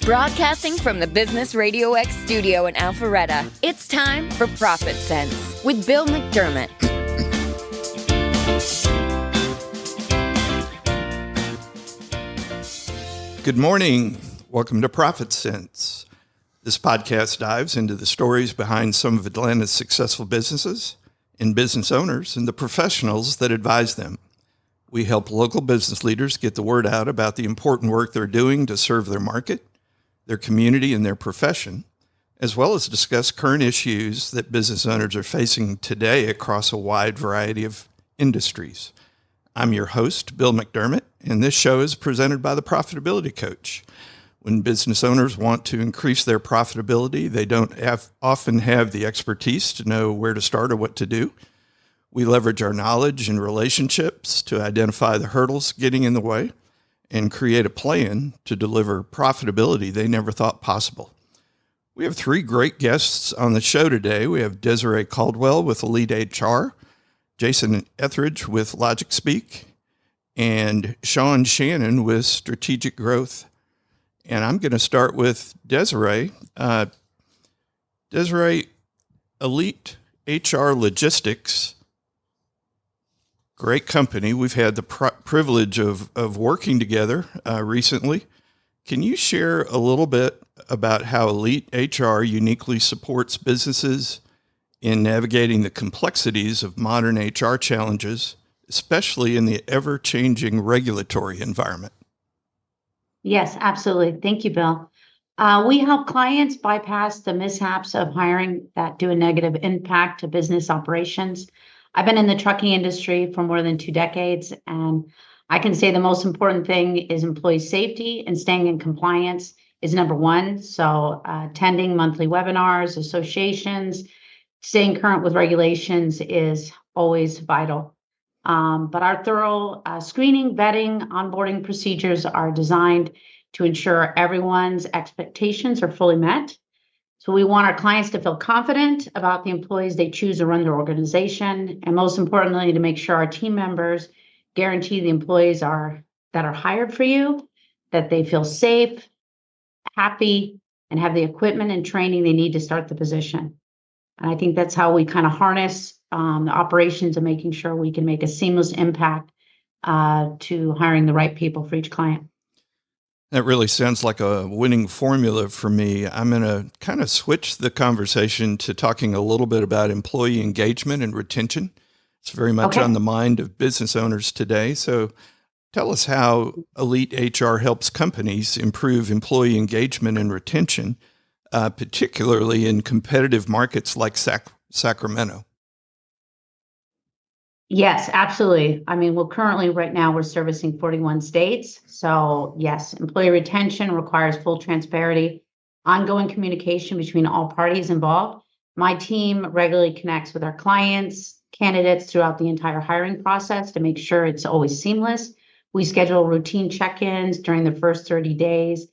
Broadcasting from the Business RadioX studio in Alpharetta, it's time for ProfitSense with Bill McDermott. Good morning. Welcome to ProfitSense. This podcast dives into the stories behind some of Atlanta's successful businesses and business owners and the professionals that advise them. We help local business leaders get the word out about the important work they're doing to serve their market, their community, and their profession, as well as discuss current issues that business owners are facing today across a wide variety of industries. I'm your host, Bill McDermott, and this show is presented by the Profitability Coach. When business owners want to increase their profitability, they don't often have the expertise to know where to start or what to do. We leverage our knowledge and relationships to identify the hurdles getting in the way and create a plan to deliver profitability they never thought possible. We have three great guests on the show today. We have Desiree Caldwell with Elite HR, Jason Etheridge with Logic Speak, and Sean Shannon with Strategic Growth. And I'm going to start with Desiree. Desiree, Elite HR Logistics, great company. We've had the privilege of working together recently. Can you share a little bit about how Elite HR uniquely supports businesses in navigating the complexities of modern HR challenges, especially in the ever-changing regulatory environment? Yes, absolutely. Thank you, Bill. We help clients bypass the mishaps of hiring that do a negative impact to business operations. I've been in the trucking industry for more than 2 decades, and I can say the most important thing is employee safety and staying in compliance is number one. So attending monthly webinars, associations, staying current with regulations is always vital. But our thorough screening, vetting, onboarding procedures are designed to ensure everyone's expectations are fully met. So we want our clients to feel confident about the employees they choose to run their organization, and most importantly, to make sure our team members guarantee the employees that are hired for you, that they feel safe, happy, and have the equipment and training they need to start the position. And I think that's how we kind of harness the operations and making sure we can make a seamless impact to hiring the right people for each client. That really sounds like a winning formula for me. I'm going to kind of switch the conversation to talking a little bit about employee engagement and retention. It's very much on the mind of business owners today. So tell us how Elite HR helps companies improve employee engagement and retention, particularly in competitive markets like Sacramento. Yes, absolutely. I mean, right now we're servicing 41 states. So yes, employee retention requires full transparency, ongoing communication between all parties involved. My team regularly connects with our clients, candidates throughout the entire hiring process to make sure it's always seamless. We schedule routine check-ins during the first 30 days,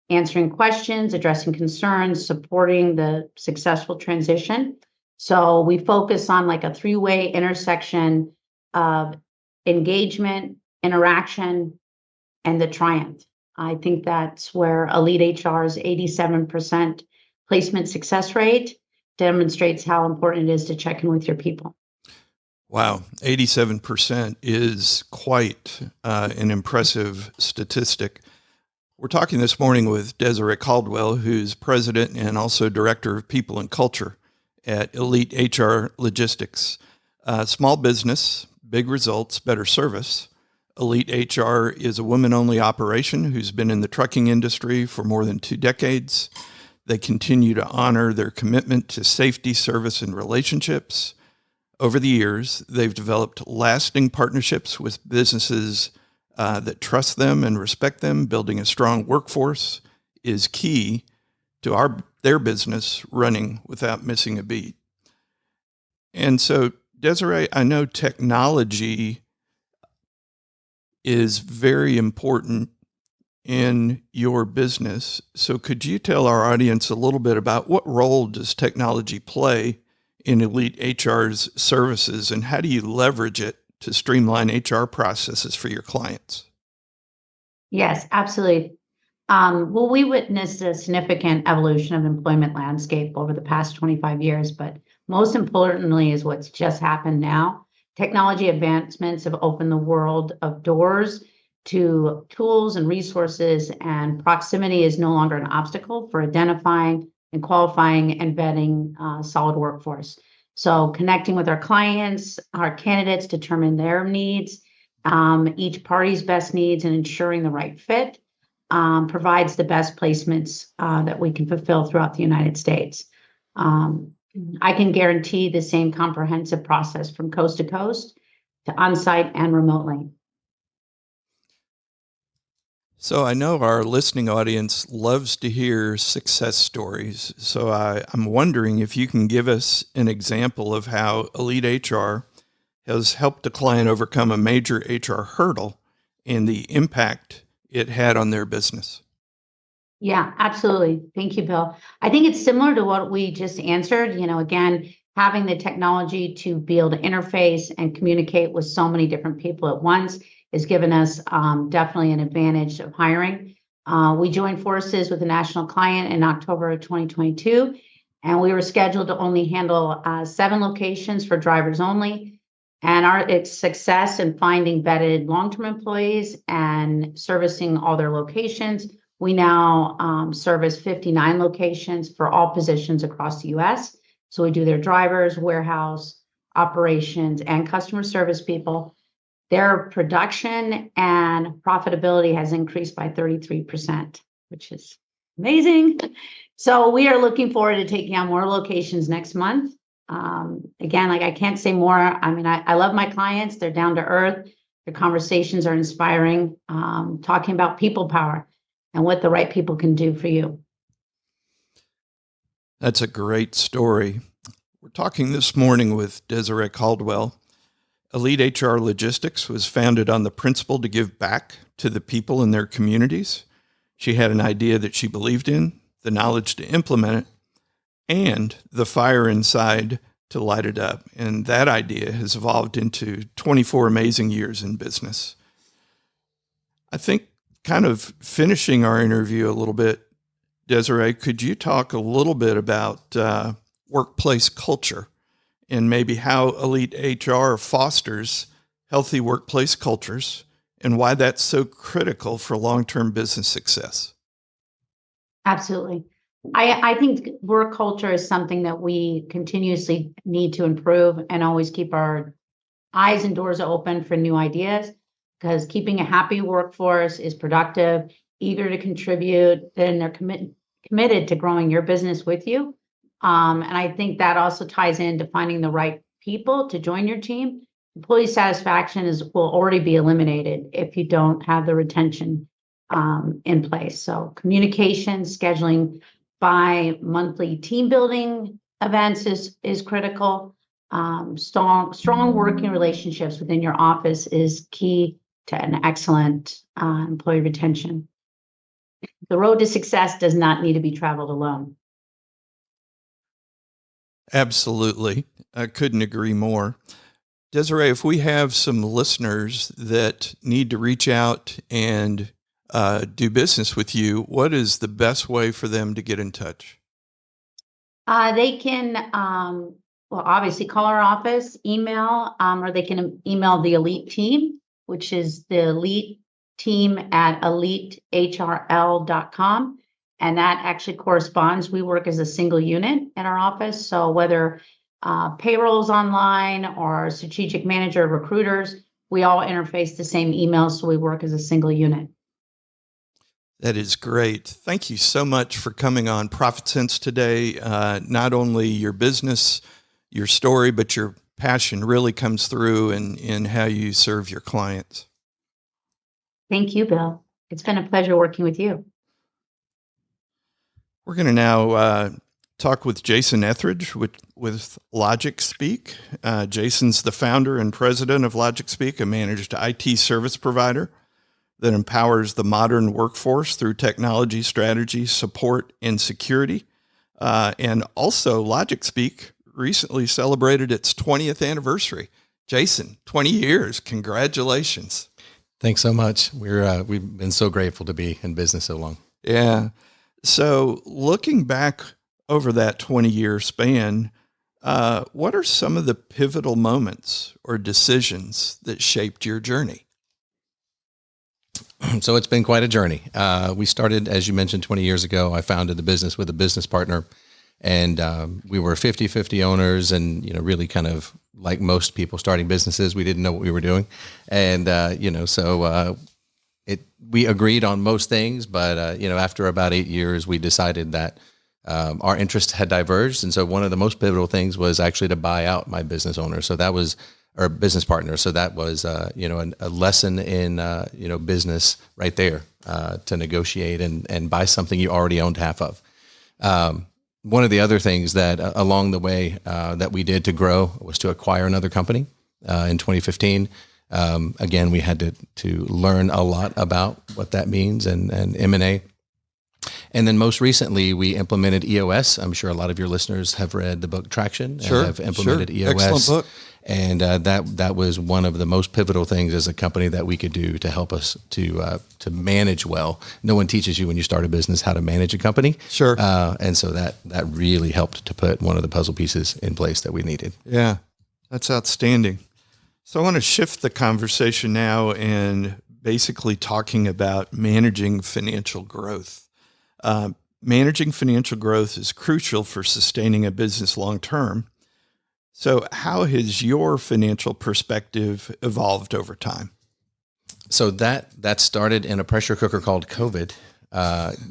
answering questions, addressing concerns, supporting the successful transition. So we focus on like a 3-way intersection of engagement, interaction, and the triumph. I think that's where Elite HR's 87% placement success rate demonstrates how important it is to check in with your people. Wow, 87% is quite an impressive statistic. We're talking this morning with Desiree Caldwell, who's president and also director of people and culture at Elite HR Logistics. Small business, big results, better service. Elite HR is a women-only operation who's been in the trucking industry for more than 2 decades. They continue to honor their commitment to safety, service, and relationships. Over the years, they've developed lasting partnerships with businesses that trust them and respect them. Building a strong workforce is key to their business running without missing a beat. And so, Desiree, I know technology is very important in your business. So could you tell our audience a little bit about what role does technology play in Elite HR's services, and how do you leverage it to streamline HR processes for your clients? Yes, absolutely. Well, we witnessed a significant evolution of employment landscape over the past 25 years, but most importantly is what's just happened now. Technology advancements have opened the world of doors to tools and resources, and proximity is no longer an obstacle for identifying and qualifying and vetting solid workforce. So connecting with our clients, our candidates determine their needs, each party's best needs, and ensuring the right fit provides the best placements that we can fulfill throughout the United States. I can guarantee the same comprehensive process from coast to coast to on-site and remotely. So I know our listening audience loves to hear success stories. So I'm wondering if you can give us an example of how Elite HR has helped a client overcome a major HR hurdle and the impact it had on their business. Yeah, absolutely. Thank you, Bill. I think it's similar to what we just answered. Again, having the technology to be able to interface and communicate with so many different people at once has given us definitely an advantage of hiring. We joined forces with a national client in October of 2022, and we were scheduled to only handle 7 locations for drivers only. And our success in finding vetted long-term employees and servicing all their locations, we now service 59 locations for all positions across the U.S. So we do their drivers, warehouse, operations, and customer service people. Their production and profitability has increased by 33%, which is amazing. So we are looking forward to taking on more locations next month. Again, I can't say more. I love my clients. They're down to earth. Their conversations are inspiring, talking about people power and what the right people can do for you. That's a great story. We're talking this morning with Desiree Caldwell. Elite HR Logistics was founded on the principle to give back to the people in their communities. She had an idea that she believed in, the knowledge to implement it, and the fire inside to light it up. And that idea has evolved into 24 amazing years in business. I think kind of finishing our interview a little bit, Desiree, could you talk a little bit about workplace culture and maybe how Elite HR fosters healthy workplace cultures and why that's so critical for long-term business success? Absolutely. I think work culture is something that we continuously need to improve and always keep our eyes and doors open for new ideas, because keeping a happy workforce is productive, eager to contribute, and they're committed to growing your business with you. And I think that also ties into finding the right people to join your team. Employee satisfaction will already be eliminated if you don't have the retention in place. So communication, scheduling bi-monthly team building events is critical. Strong working relationships within your office is key to an excellent employee retention. The road to success does not need to be traveled alone. Absolutely. I couldn't agree more. Desiree, if we have some listeners that need to reach out and do business with you, what is the best way for them to get in touch? They can, obviously call our office, email, or they can email the Elite team, which is the Elite team at elitehrl.com. And that actually corresponds. We work as a single unit in our office. So whether payroll's online or strategic manager, recruiters, we all interface the same email. So we work as a single unit. That is great. Thank you so much for coming on ProfitSense today. Not only your business, your story, but your passion really comes through in how you serve your clients. Thank you, Bill. It's been a pleasure working with you. We're going to now talk with Jason Etheridge with LogicSpeak. Jason's the founder and president of LogicSpeak, a managed IT service provider that empowers the modern workforce through technology, strategy, support, and security. And also, LogicSpeak recently celebrated its 20th anniversary. Jason, 20 years. Congratulations. Thanks so much. We've been so grateful to be in business so long. Yeah. So looking back over that 20-year span, what are some of the pivotal moments or decisions that shaped your journey? So it's been quite a journey. We started, as you mentioned, 20 years ago. I founded the business with a business partner, and we were 50-50 owners, and, really kind of like most people starting businesses, we didn't know what we were doing. And, we agreed on most things, but, after about 8 years, we decided that our interests had diverged. And so one of the most pivotal things was actually to buy out my business owner. So that was our business partner. So that was, a lesson in, business right there, to negotiate and buy something you already owned half of. One of the other things that along the way that we did to grow was to acquire another company in 2015. Again, we had to learn a lot about what that means and M&A. And then most recently, we implemented EOS. I'm sure a lot of your listeners have read the book Traction and have implemented EOS. Excellent book. And that was one of the most pivotal things as a company that we could do to help us to manage well. No one teaches you when you start a business how to manage a company. Sure. And so that really helped to put one of the puzzle pieces in place that we needed. Yeah, that's outstanding. So I want to shift the conversation now and basically talking about managing financial growth. Managing financial growth is crucial for sustaining a business long term. So how has your financial perspective evolved over time? So that started in a pressure cooker called COVID,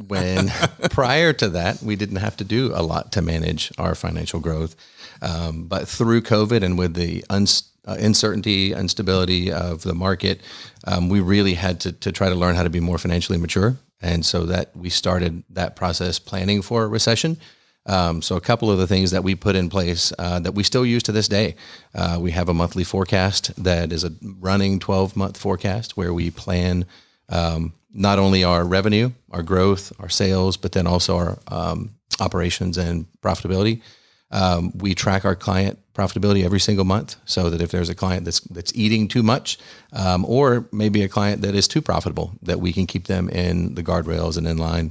when prior to that, we didn't have to do a lot to manage our financial growth. But through COVID and with the uncertainty, instability of the market, we really had to try to learn how to be more financially mature. And so that we started that process planning for a recession. So a couple of the things that we put in place that we still use to this day, we have a monthly forecast that is a running 12-month forecast where we plan not only our revenue, our growth, our sales, but then also our operations and profitability. We track our client profitability every single month, so that if there's a client that's eating too much, or maybe a client that is too profitable, that we can keep them in the guardrails and in line.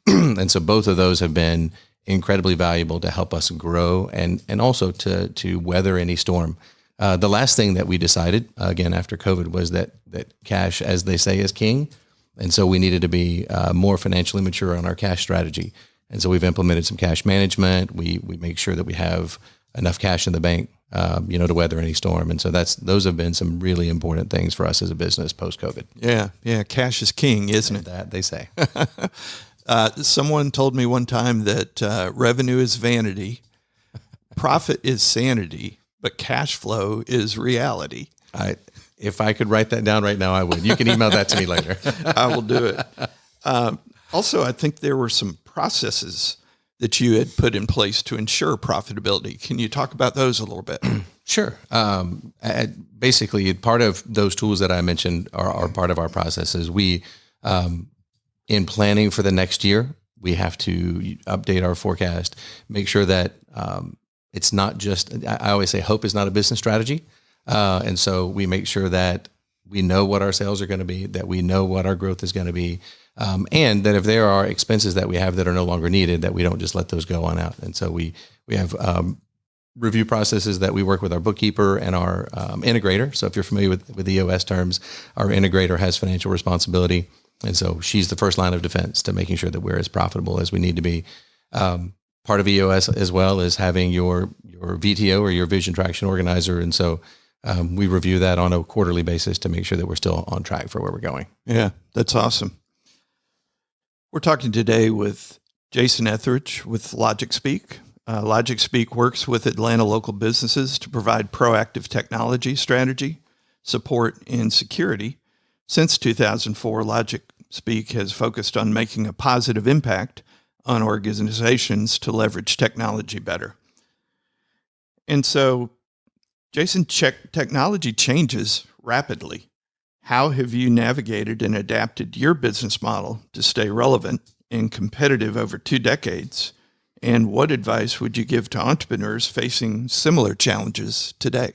And so both of those have been incredibly valuable to help us grow and also to weather any storm. The last thing that we decided, again, after COVID, was that cash, as they say, is king. And so we needed to be more financially mature on our cash strategy. And so we've implemented some cash management. We make sure that we have enough cash in the bank, to weather any storm. And so those have been some really important things for us as a business post-COVID. Yeah. Cash is king, isn't it? That they say. Someone told me one time that revenue is vanity, profit is sanity, but cash flow is reality. If I could write that down right now, I would. You can email that to me later. I will do it. Also, I think there were some processes that you had put in place to ensure profitability. Can you talk about those a little bit? Sure. Basically, part of those tools that I mentioned are part of our processes. We, in planning for the next year, we have to update our forecast, make sure that it's not just, I always say hope is not a business strategy. And so we make sure that we know what our sales are going to be, that we know what our growth is going to be, and that if there are expenses that we have that are no longer needed, that we don't just let those go on out. And so we have review processes that we work with our bookkeeper and our integrator. So if you're familiar with the EOS terms, our integrator has financial responsibility. And so she's the first line of defense to making sure that we're as profitable as we need to be. Part of EOS as well is having your VTO or your vision traction organizer. And so we review that on a quarterly basis to make sure that we're still on track for where we're going. Yeah, that's awesome. We're talking today with Jason Etheridge with LogicSpeak. LogicSpeak works with Atlanta local businesses to provide proactive technology strategy, support, and security. Since 2004, LogicSpeak has focused on making a positive impact on organizations to leverage technology better. And so, Jason, technology changes rapidly. How have you navigated and adapted your business model to stay relevant and competitive over 2 decades? And what advice would you give to entrepreneurs facing similar challenges today?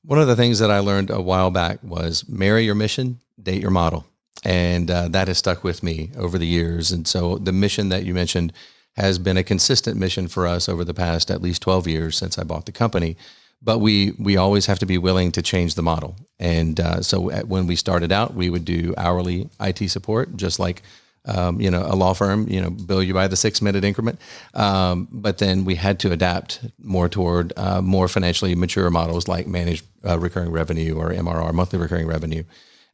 One of the things that I learned a while back was marry your mission, date your model. And that has stuck with me over the years. And so the mission that you mentioned has been a consistent mission for us over the past at least 12 years since I bought the company. But we always have to be willing to change the model. And when we started out, we would do hourly IT support, just like a law firm, bill you by the 6-minute increment. But then we had to adapt more toward more financially mature models like managed recurring revenue or MRR, monthly recurring revenue.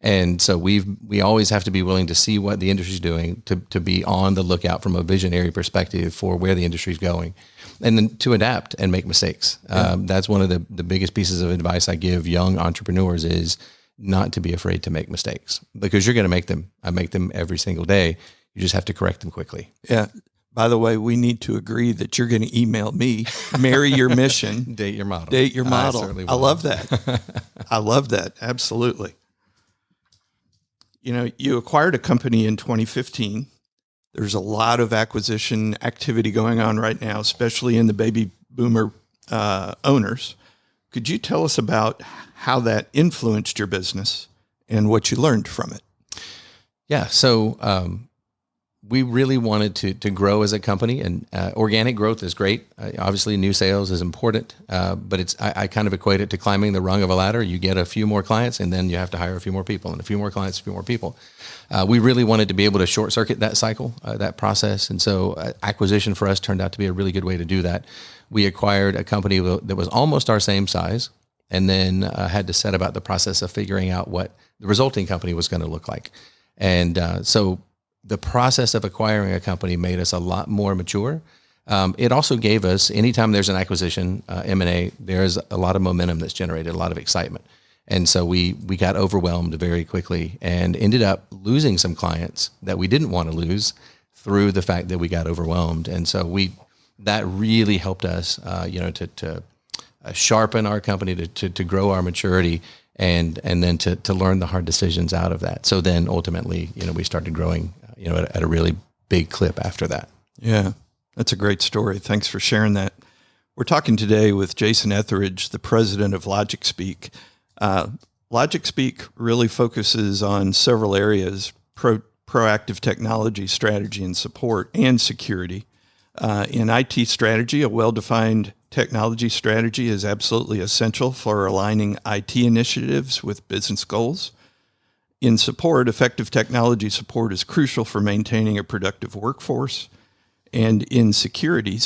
And so we always have to be willing to see what the industry's doing, to be on the lookout from a visionary perspective for where the industry's going, and then to adapt and make mistakes. Yeah. That's one of the biggest pieces of advice I give young entrepreneurs is not to be afraid to make mistakes, because you're going to make them. I make them every single day. You just have to correct them quickly. Yeah. By the way, we need to agree that you're going to email me, marry your mission, date your model. Date your model. I love that. I love that. Absolutely. You acquired a company in 2015. There's a lot of acquisition activity going on right now, especially in the baby boomer owners. Could you tell us about how that influenced your business and what you learned from it? Yeah. So we really wanted to grow as a company, and organic growth is great. Obviously, new sales is important, but I kind of equate it to climbing the rung of a ladder. You get a few more clients, and then you have to hire a few more people, and a few more clients, a few more people. We really wanted to be able to short circuit that cycle, that process, and so acquisition for us turned out to be a really good way to do that. We acquired a company that was almost our same size, and then had to set about the process of figuring out what the resulting company was going to look like. And so the process of acquiring a company made us a lot more mature. It also gave us, anytime there's an acquisition, M&A, there's a lot of momentum that's generated, a lot of excitement. And so we got overwhelmed very quickly and ended up losing some clients that we didn't want to lose through the fact that we got overwhelmed. And so that really helped us, to sharpen our company, to grow our maturity, and then to learn the hard decisions out of that. So then ultimately, we started growing, at a really big clip after that. Yeah, that's a great story. Thanks for sharing that. We're talking today with Jason Etheridge, the president of LogicSpeak. LogicSpeak really focuses on several areas: proactive technology, strategy and support, and security. In IT strategy, a well-defined technology strategy is absolutely essential for aligning IT initiatives with business goals. In support, effective technology support is crucial for maintaining a productive workforce. And in security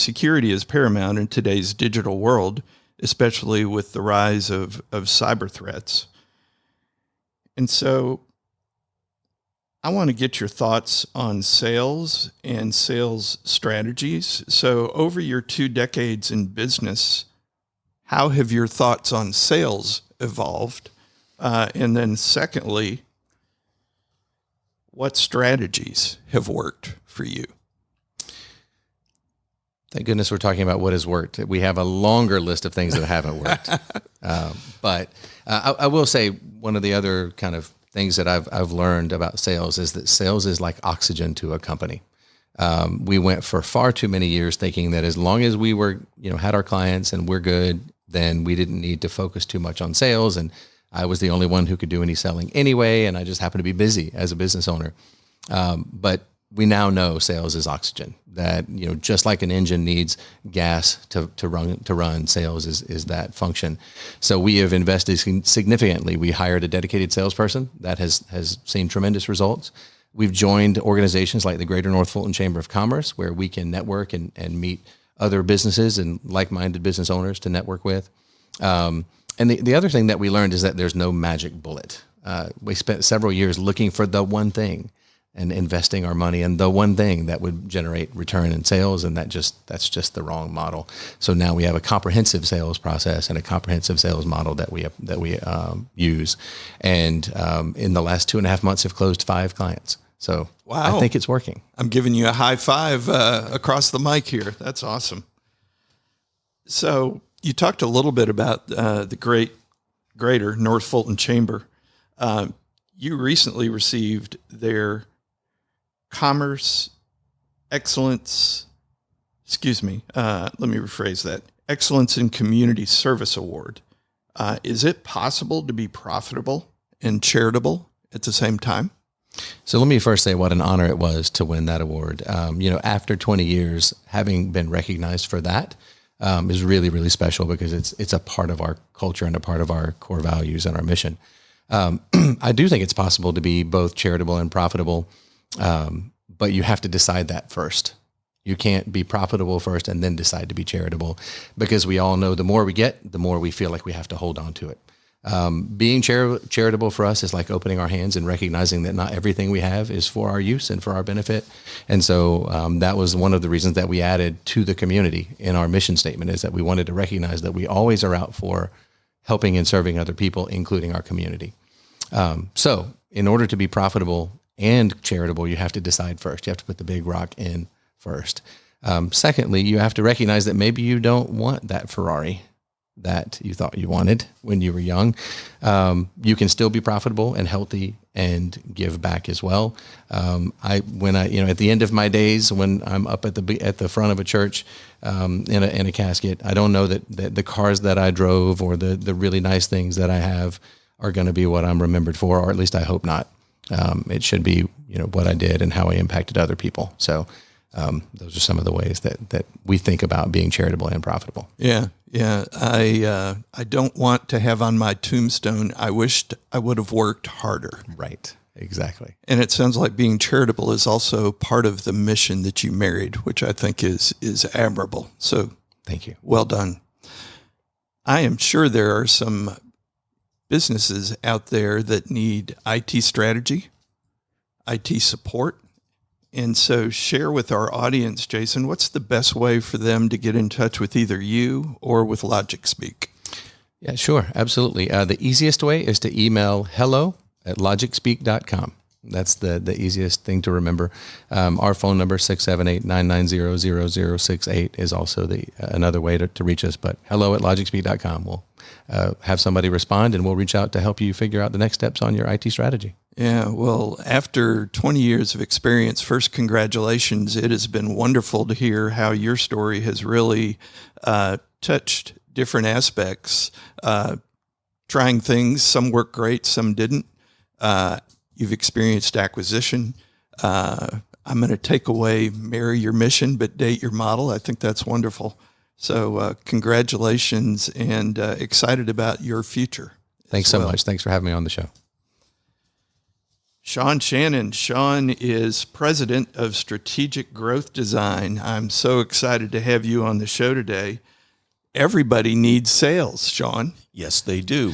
is paramount in today's digital world, especially with the rise of cyber threats. And so I want to get your thoughts on sales and sales strategies. So over your 2 decades in business, how have your thoughts on sales evolved? And then secondly, what strategies have worked for you? Thank goodness we're talking about what has worked. We have a longer list of things that haven't worked. But I will say one of the other kind of things that I've learned about sales is that sales is like oxygen to a company. We went for far too many years thinking that as long as we were, had our clients and we're good, then we didn't need to focus too much on sales. And I was the only one who could do any selling anyway, and I just happened to be busy as a business owner. But we now know sales is oxygen. That just like an engine needs gas to run, sales is that function. So we have invested significantly. We hired a dedicated salesperson that has seen tremendous results. We've joined organizations like the Greater North Fulton Chamber of Commerce, where we can network and meet other businesses and like-minded business owners to network with. And the other thing that we learned is that there's no magic bullet. We spent several years looking for the one thing and investing our money in the one thing that would generate return in sales, and that's just the wrong model. So now we have a comprehensive sales process and a comprehensive sales model that we use, and in the last 2.5 months have closed 5 clients. So wow. I think it's working. I'm giving you a high five across the mic here. That's awesome. So you talked a little bit about the Greater North Fulton Chamber. You recently received their Commerce Excellence, let me rephrase that, Excellence in Community Service Award. Is it possible to be profitable and charitable at the same time? So let me first say what an honor it was to win that award. After 20 years, having been recognized for that is really, really special because it's a part of our culture and a part of our core values and our mission. I do think it's possible to be both charitable and profitable, but you have to decide that first. You can't be profitable first and then decide to be charitable, because we all know the more we get, the more we feel like we have to hold on to it. Being charitable for us is like opening our hands and recognizing that not everything we have is for our use and for our benefit. And so that was one of the reasons that we added to the community in our mission statement, is that we wanted to recognize that we always are out for helping and serving other people, including our community. So in order to be profitable and charitable, you have to decide first. You have to put the big rock in first. Secondly, you have to recognize that maybe you don't want that Ferrari that you thought you wanted when you were young. You can still be profitable and healthy and give back as well. At the end of my days, when I'm up at the front of a church in a casket, I don't know that the cars that I drove or the really nice things that I have are going to be what I'm remembered for, or at least I hope not. It should be what I did and how I impacted other people. So those are some of the ways that we think about being charitable and profitable. Yeah. I don't want to have on my tombstone, I wished I would have worked harder. Right. Exactly. And it sounds like being charitable is also part of the mission that you married, which I think is admirable. So thank you. Well done. I am sure there are some businesses out there that need IT strategy, IT support. And so share with our audience, Jason, what's the best way for them to get in touch with either you or with LogicSpeak? Yeah, sure. Absolutely. The easiest way is to email hello@logicspeak.com. That's the easiest thing to remember. Our phone number, 678-990-0068, is also another way to reach us. But hello@logicspeak.com. We'll have somebody respond, and we'll reach out to help you figure out the next steps on your IT strategy. Yeah, well, after 20 years of experience, first, congratulations. It has been wonderful to hear how your story has really touched different aspects, trying things. Some worked great, some didn't. You've experienced acquisition. I'm going to take away marry your mission, but date your model. I think that's wonderful. So congratulations, and excited about your future. Thanks so much. Thanks for having me on the show. Sean Shannon. Sean is president of Strategic Growth Design. I'm so excited to have you on the show today. Everybody needs sales, Sean. Yes, they do.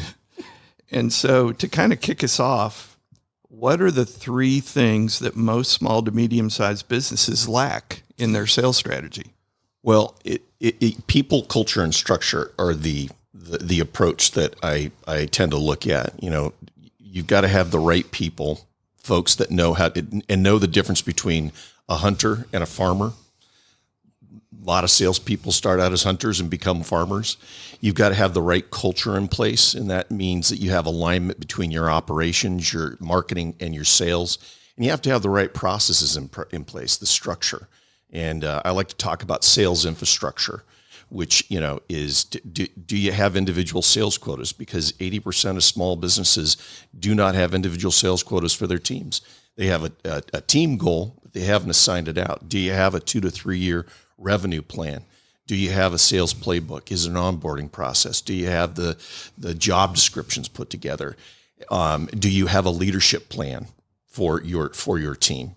And so to kind of kick us off, what are the three things that most small to medium-sized businesses lack in their sales strategy? Well, people, culture, and structure are the approach that I tend to look at. You've got to have the right people, folks that know how to, and know the difference between a hunter and a farmer. A lot of salespeople start out as hunters and become farmers. You've got to have the right culture in place, and that means that you have alignment between your operations, your marketing, and your sales. And you have to have the right processes in place, the structure. And I like to talk about sales infrastructure, which is do you have individual sales quotas? Because 80% of small businesses do not have individual sales quotas for their teams. They have a team goal, but they haven't assigned it out. Do you have a 2 to 3 year revenue plan? Do you have a sales playbook? Is it an onboarding process? Do you have the job descriptions put together? Do you have a leadership plan for your team?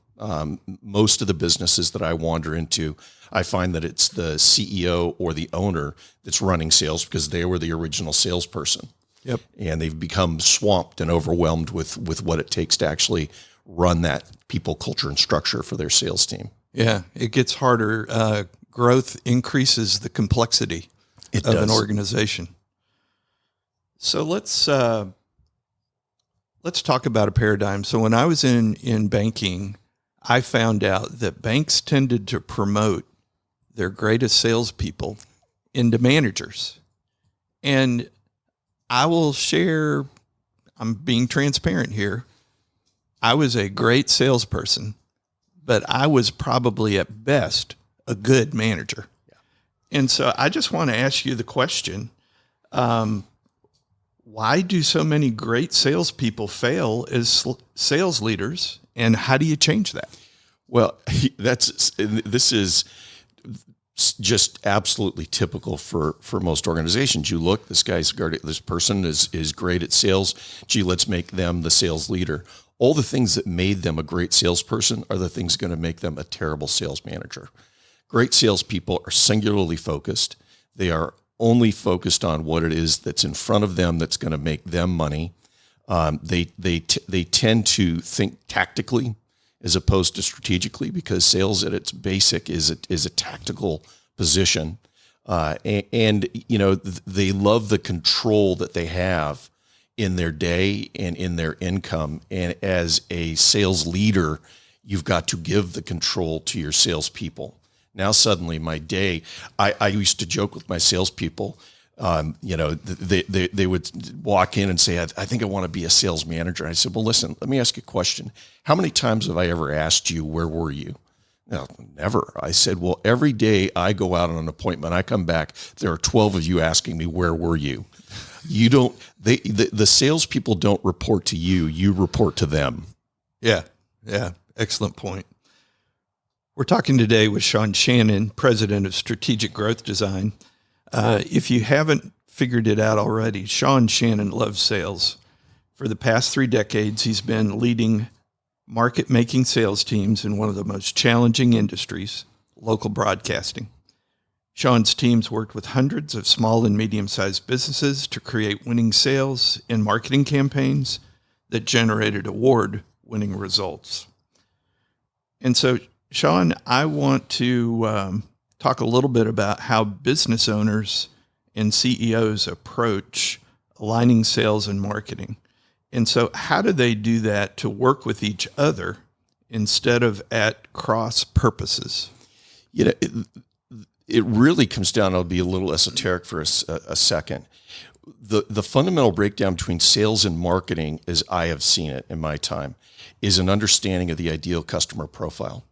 Most of the businesses that I wander into, I find that it's the CEO or the owner that's running sales because they were the original salesperson. Yep. And they've become swamped and overwhelmed with what it takes to actually run that people, culture, and structure for their sales team. Yeah, it gets harder. Growth increases the complexity of an organization. So let's talk about a paradigm. So when I was in banking, I found out that banks tended to promote their greatest salespeople into managers. And I will share, I'm being transparent here. I was a great salesperson, but I was probably at best a good manager. Yeah. And so I just want to ask you the question, why do so many great salespeople fail as sales leaders And how do you change that? Well, this is just absolutely typical for most organizations. You look, this person is great at sales. Gee, let's make them the sales leader. All the things that made them a great salesperson are the things going to make them a terrible sales manager. Great salespeople are singularly focused. They are only focused on what it is that's in front of them that's going to make them money. They tend to think tactically as opposed to strategically, because sales at its basic is a tactical position. And they love the control that they have in their day and in their income. And as a sales leader, you've got to give the control to your salespeople. Now, suddenly my day, I used to joke with my salespeople, they would walk in and say, I think I want to be a sales manager. And I said, well, listen, let me ask you a question. How many times have I ever asked you, where were you? No, never. I said, well, every day I go out on an appointment, I come back, there are 12 of you asking me, where were you? You don't, the salespeople don't report to you, you report to them. Yeah. Excellent point. We're talking today with Sean Shannon, president of Strategic Growth Design. If you haven't figured it out already, Sean Shannon loves sales. For the past 3 decades, he's been leading market-making sales teams in one of the most challenging industries, local broadcasting. Sean's teams worked with hundreds of small and medium-sized businesses to create winning sales and marketing campaigns that generated award-winning results. And so, Sean, I want to talk a little bit about how business owners and CEOs approach aligning sales and marketing. And so how do they do that to work with each other instead of at cross purposes? It really comes down, I'll be a little esoteric for a second. The fundamental breakdown between sales and marketing, as I have seen it in my time, is an understanding of the ideal customer profile.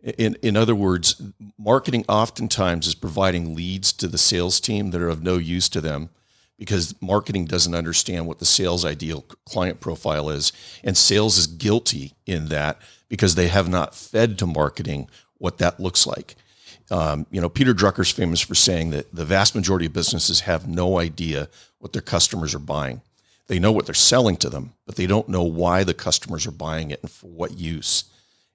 In other words, marketing oftentimes is providing leads to the sales team that are of no use to them, because marketing doesn't understand what the sales ideal client profile is. And sales is guilty in that because they have not fed to marketing what that looks like. Peter Drucker's famous for saying that the vast majority of businesses have no idea what their customers are buying. They know what they're selling to them, but they don't know why the customers are buying it and for what use.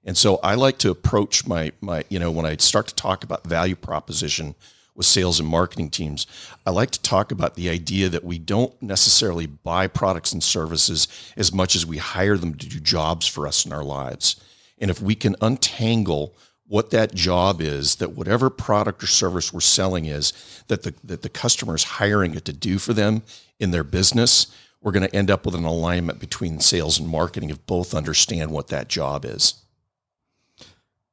And so I like to approach my when I start to talk about value proposition with sales and marketing teams, I like to talk about the idea that we don't necessarily buy products and services as much as we hire them to do jobs for us in our lives. And if we can untangle what that job is, that whatever product or service we're selling is, that the customer is hiring it to do for them in their business, we're going to end up with an alignment between sales and marketing if both understand what that job is.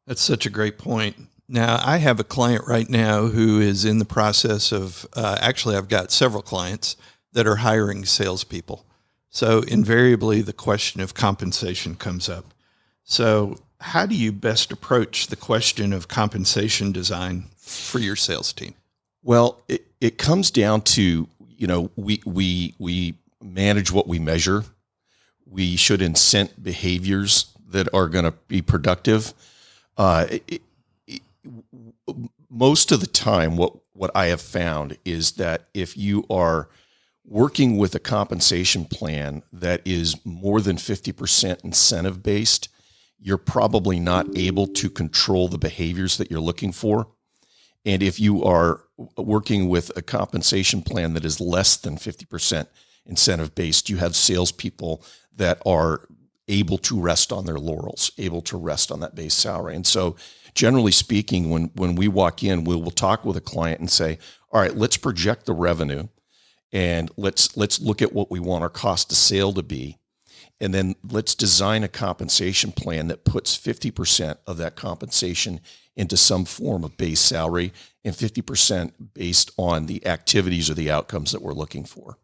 That's such a great point. Now, I have a client right now who is in the process of, actually, I've got several clients that are hiring salespeople. So invariably, the question of compensation comes up. So how do you best approach the question of compensation design for your sales team? Well, it comes down to, we manage what we measure. We should incent behaviors that are going to be productive. Most of the time, what I have found is that if you are working with a compensation plan that is more than 50% incentive based, you're probably not able to control the behaviors that you're looking for. And if you are working with a compensation plan that is less than 50% incentive based, you have salespeople that are able to rest on their laurels, able to rest on that base salary. And so generally speaking, when we walk in, we'll talk with a client and say, all right, let's project the revenue and let's look at what we want our cost of sale to be. And then let's design a compensation plan that puts 50% of that compensation into some form of base salary and 50% based on the activities or the outcomes that we're looking for.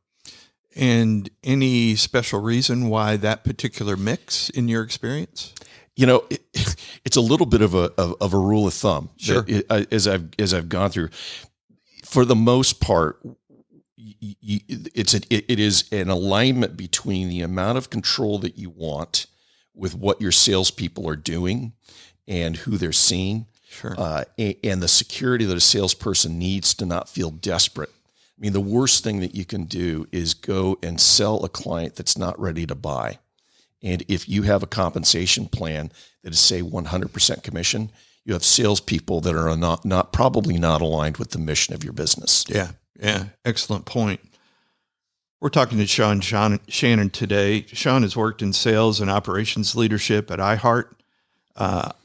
And any special reason why that particular mix in your experience? It's a little bit of a rule of thumb. Sure. As I've gone through, for the most part, it is an alignment between the amount of control that you want what your salespeople are doing and who they're seeing. Sure. And the security that a salesperson needs to not feel desperate. I mean, the worst thing that you can do is go and sell a client that's not ready to buy. And if you have a compensation plan that is, say, 100% commission, you have salespeople that are not probably not aligned with the mission of your business. Yeah. Excellent point. We're talking to Sean Shannon today. Sean has worked in sales and operations leadership at iHeart,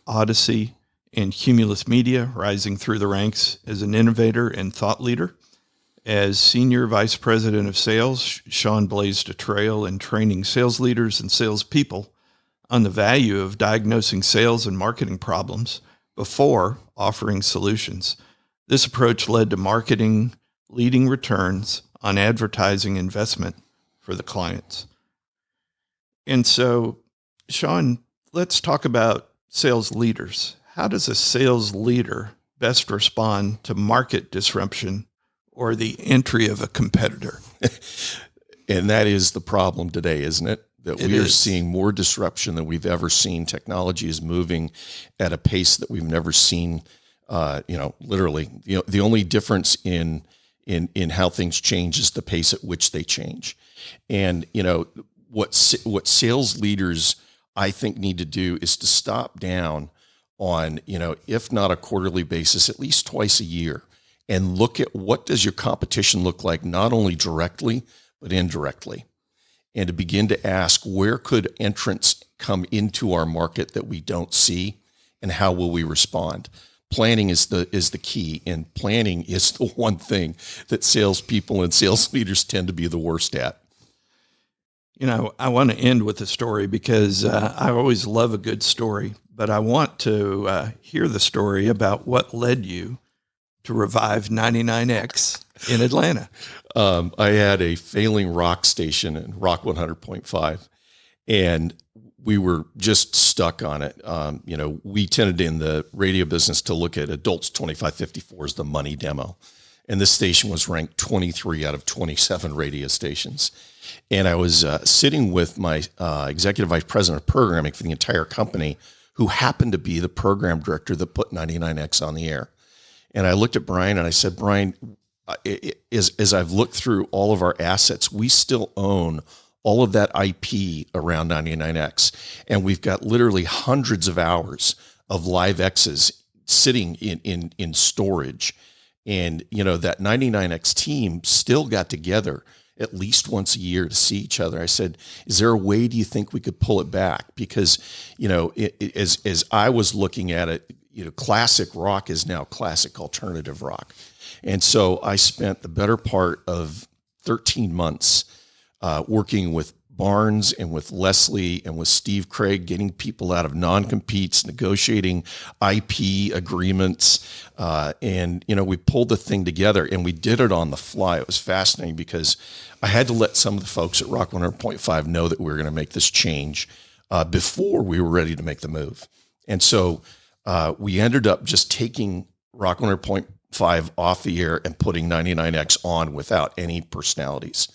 Odyssey, and Cumulus Media, rising through the ranks as an innovator and thought leader. As Senior Vice President of Sales, Sean blazed a trail in training sales leaders and salespeople on the value of diagnosing sales and marketing problems before offering solutions. This approach led to marketing leading returns on advertising investment for the clients. And so, Sean, let's talk about sales leaders. How does a sales leader best respond to market disruption or the entry of a competitor? And that is the problem today, isn't it? That we are is. seeing more disruption than we've ever seen. Technology is moving at a pace that we've never seen. Literally, the only difference in how things change is the pace at which they change. And what sales leaders, I think, need to do is to stop down on, if not a quarterly basis, at least twice a year, and look at what does your competition look like, not only directly, but indirectly. And to begin to ask, where could entrants come into our market that we don't see, and how will we respond? Planning is the key, and planning is the one thing that salespeople and sales leaders tend to be the worst at. I want to end with a story because I always love a good story, but I want to hear the story about what led you to revive 99X in Atlanta. I had a failing rock station in Rock 100.5, and we were just stuck on it. We tended in the radio business to look at adults 25-54 as the money demo. And this station was ranked 23 out of 27 radio stations. And I was sitting with my executive vice president of programming for the entire company, who happened to be the program director that put 99X on the air. And I looked at Brian and I said, Brian, as I've looked through all of our assets, we still own all of that IP around 99X. And we've got literally hundreds of hours of live X's sitting in storage. And, that 99X team still got together at least once a year to see each other. I said, is there a way, do you think we could pull it back? Because, as I was looking at it, classic rock is now classic alternative rock. And so I spent the better part of 13 months working with Barnes and with Leslie and with Steve Craig, getting people out of non-competes, negotiating IP agreements. And we pulled the thing together, and we did it on the fly. It was fascinating because I had to let some of the folks at Rock 100.5 know that we were going to make this change before we were ready to make the move. And so we ended up just taking Rock 100.5 off the air and putting 99X on without any personalities.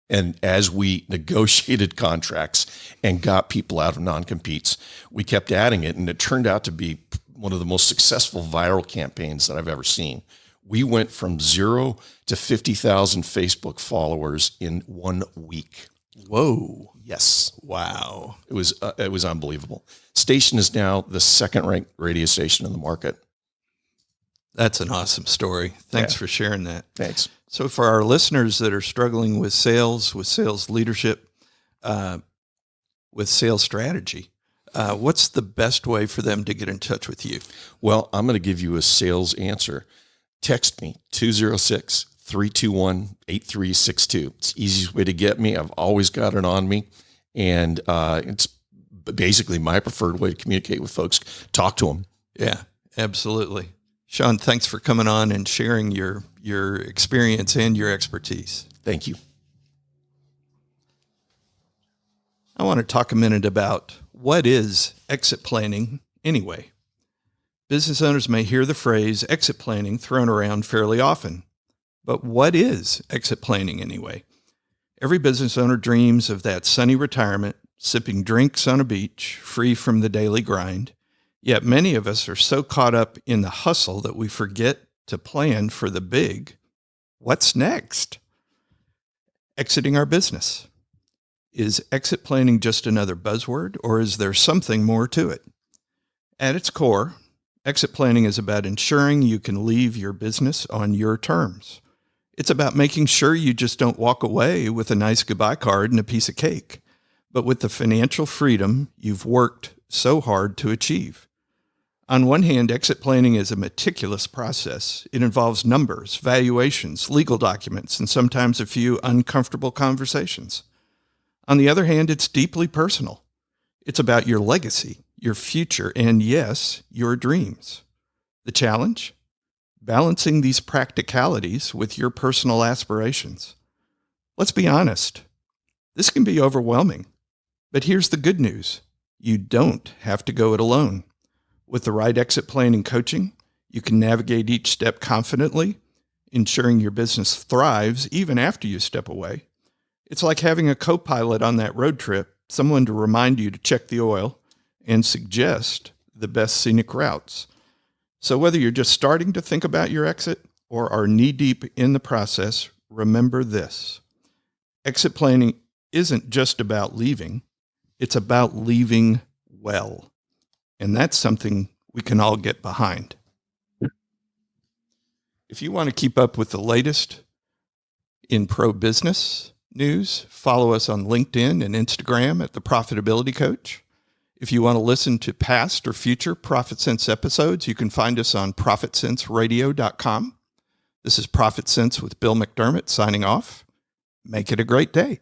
And as we negotiated contracts and got people out of non-competes, we kept adding it. And it turned out to be one of the most successful viral campaigns that I've ever seen. We went from 0 to 50,000 Facebook followers in 1 week. Whoa. Yes. Wow. It was unbelievable. Station is now the second-ranked radio station in the market. That's an awesome story. Thanks for sharing that. Thanks. So for our listeners that are struggling with sales leadership, with sales strategy, what's the best way for them to get in touch with you? Well, I'm going to give you a sales answer. Text me, 206-321-8362. It's the easiest way to get me. I've always got it on me. And it's basically my preferred way to communicate with folks. Talk to them. Yeah, absolutely. Sean, thanks for coming on and sharing your experience and your expertise. Thank you. I want to talk a minute about what is exit planning anyway. Business owners may hear the phrase exit planning thrown around fairly often, but what is exit planning anyway? Every business owner dreams of that sunny retirement, sipping drinks on a beach, free from the daily grind. Yet many of us are so caught up in the hustle that we forget to plan for the big. What's next? Exiting our business. Is exit planning just another buzzword, or is there something more to it? At its core, exit planning is about ensuring you can leave your business on your terms. It's about making sure you just don't walk away with a nice goodbye card and a piece of cake, but with the financial freedom you've worked so hard to achieve. On one hand, exit planning is a meticulous process. It involves numbers, valuations, legal documents, and sometimes a few uncomfortable conversations. On the other hand, it's deeply personal. It's about your legacy, your future, and yes, your dreams. The challenge? Balancing these practicalities with your personal aspirations. Let's be honest. This can be overwhelming. But here's the good news. You don't have to go it alone. With the right exit planning coaching, you can navigate each step confidently, ensuring your business thrives even after you step away. It's like having a co-pilot on that road trip, someone to remind you to check the oil and suggest the best scenic routes. So whether you're just starting to think about your exit or are knee-deep in the process, remember this. Exit planning isn't just about leaving. It's about leaving well. And that's something we can all get behind. If you want to keep up with the latest in pro business news, follow us on LinkedIn and Instagram at The Profitability Coach. If you want to listen to past or future ProfitSense episodes, you can find us on ProfitSenseRadio.com. This is ProfitSense with Bill McDermott signing off. Make it a great day.